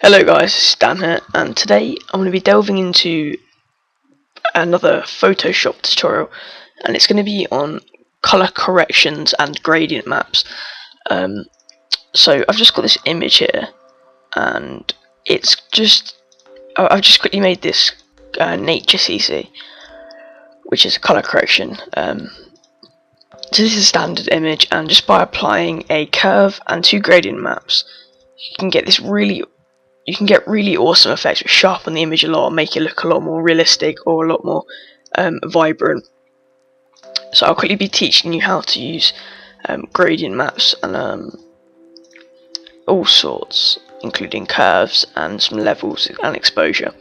Hello guys, it's Dan here, and today I'm going to be delving into another Photoshop tutorial, and it's going to be on color corrections and gradient maps. So I've just got this image here, and it's just I've just quickly made this nature CC, which is a color correction. So this is a standard image, and just by applying a curve and two gradient maps, you can get really awesome effects which sharpen the image a lot and make it look a lot more realistic or a lot more vibrant. So I'll quickly be teaching you how to use gradient maps and all sorts, including curves and some levels and exposure.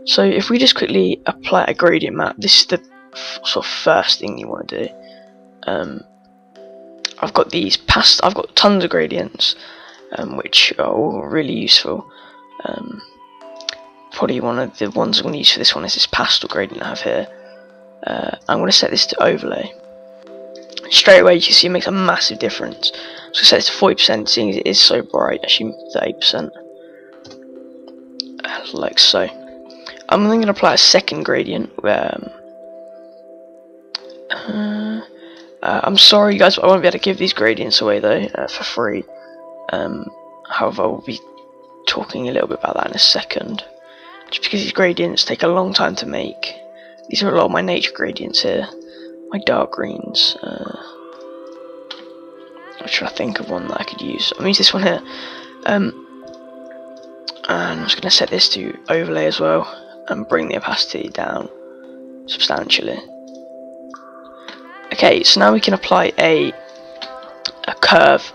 So if we just quickly apply a gradient map, this is the sort of first thing you want to do. I've got tons of gradients, which are all really useful. Probably one of the ones I'm going to use for this one is this pastel gradient I have here. I'm going to set this to overlay. Straight away you can see it makes a massive difference. So set this to 40%, seeing as it is so bright, actually 30%, like so. I'm then going to apply a second gradient where I'm sorry guys, but I won't be able to give these gradients away though for free. However, I will be talking a little bit about that in a second, just because these gradients take a long time to make. These are a lot of my nature gradients here, my dark greens. I'm trying to think of one that I could use. I'm going to use this one here, and I'm just going to set this to overlay as well and bring the opacity down substantially. Okay, so now we can apply a curve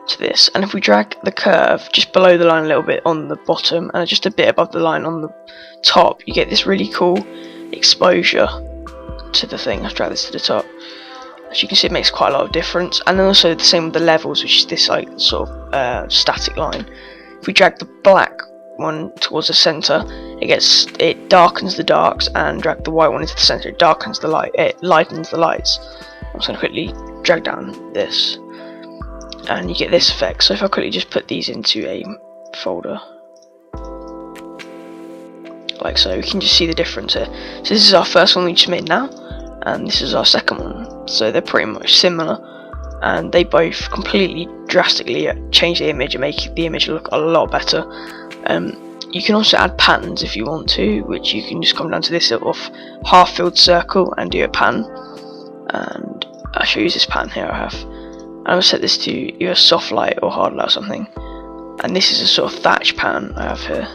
to this, and if we drag the curve just below the line a little bit on the bottom and just a bit above the line on the top, you get this really cool exposure to the thing. I'll drag this to the top. As you can see, it makes quite a lot of difference. And then also the same with the levels, which is this like sort of static line. If we drag the black one towards the center, it darkens the darks, and drag the white one into the center, it darkens the light, it lightens the lights. I'm just going to quickly drag down this, and you get this effect. So if I quickly just put these into a folder, like so, you can just see the difference here. So this is our first one we just made now, and this is our second one. So they're pretty much similar, and they both completely drastically change the image and make the image look a lot better. You can also add patterns if you want to, which you can just come down to this sort of half-filled circle and do a pattern. And I'll show you this pattern here I have. I'm going to set this to either soft light or hard light or something. And this is a sort of thatch pattern I have here.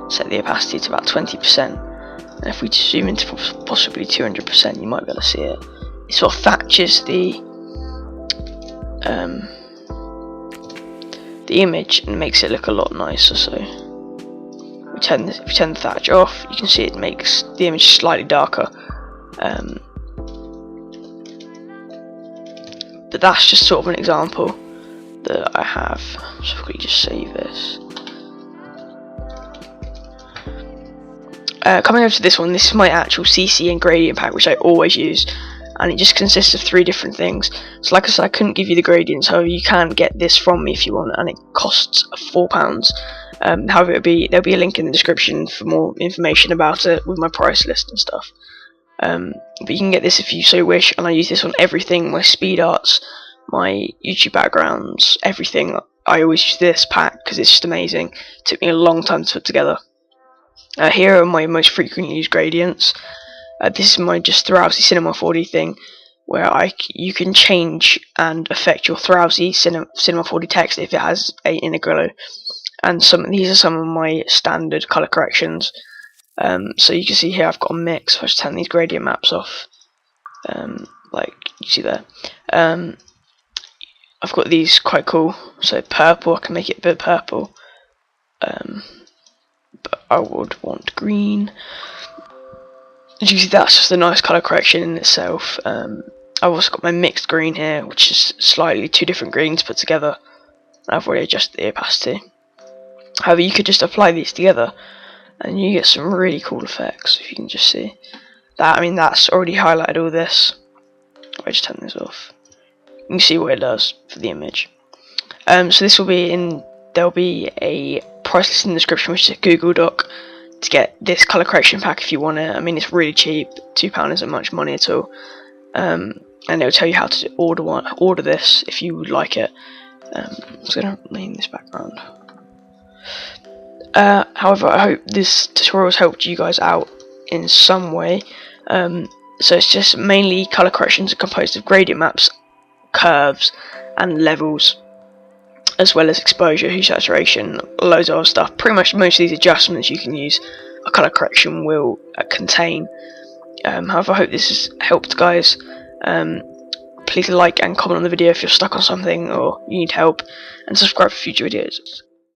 Set the opacity to about 20%. And if we zoom into possibly 200%, you might be able to see it. It sort of thatches the image and makes it look a lot nicer. So if we turn the thatch off, you can see it makes the image slightly darker. But that's just sort of an example that I have. So if we just save this. Coming over to this one, this is my actual CC and gradient pack, which I always use, and it just consists of 3 different things. So like I said, I couldn't give you the gradients, however you can get this from me if you want, and it costs £4. However, there'll be a link in the description for more information about it with my price list and stuff. But you can get this if you so wish, and I use this on everything, my speed arts, my YouTube backgrounds, everything. I always use this pack because it's just amazing. It took me a long time to put together. Here are my most frequently used gradients. This is my just Throwsy Cinema 4D thing, where you can change and affect your Throwsy Cinema 4D text if it has a inner glow. And these are some of my standard color corrections. So you can see here I've got a mix. If I just turn these gradient maps off, like you see there, I've got these quite cool. So purple, I can make it a bit purple. But I would want green. As you can see, that's just a nice colour correction in itself. I've also got my mixed green here, which is slightly 2 different greens put together. I've already adjusted the opacity. However, you could just apply these together and you get some really cool effects. If you can just see that, I mean, that's already highlighted all this. I just turn this off. You can see what it does for the image. So this will be in, there'll be a price list in the description, which is a Google Doc, to get this colour correction pack if you want it. I mean, it's really cheap. £2 isn't much money at all. And it'll tell you how to order this if you would like it. I'm just going to name this background. However, I hope this tutorial has helped you guys out in some way. So it's just mainly colour corrections are composed of gradient maps, curves, and levels, as well as exposure, hue, saturation, loads of other stuff. Pretty much most of these adjustments you can use a colour correction will contain. However, I hope this has helped, guys. Please like and comment on the video if you're stuck on something or you need help, and subscribe for future videos.